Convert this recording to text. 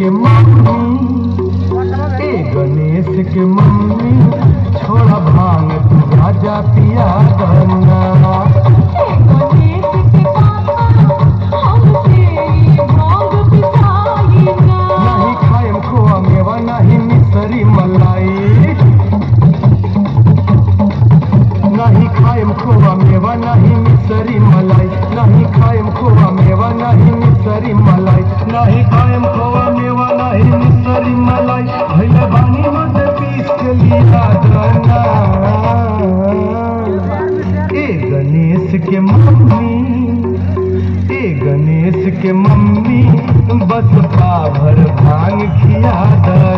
के मम्मी, ए गणेश के मम्मी, छोड़ा भांग तू राजा पिया गन्ना। गणेश के पापा हमसे ये भांग पिसाएगा। नहीं खाएम खोआ मेवा नहीं मिसरी मलाई, नहीं खाएम खोआ मेवा नहीं मिसरी मलाई, नहीं खाएम खोआ मेवा नहीं मिसरी मलाई, नहीं खाएम खोआ मेवा नहीं मिसरी मलाई। भैया बानी मत पीस के लिया गन्ना। ए गणेश के मम्मी, ए गणेश के मम्मी, बस पाभर भांग खिया द।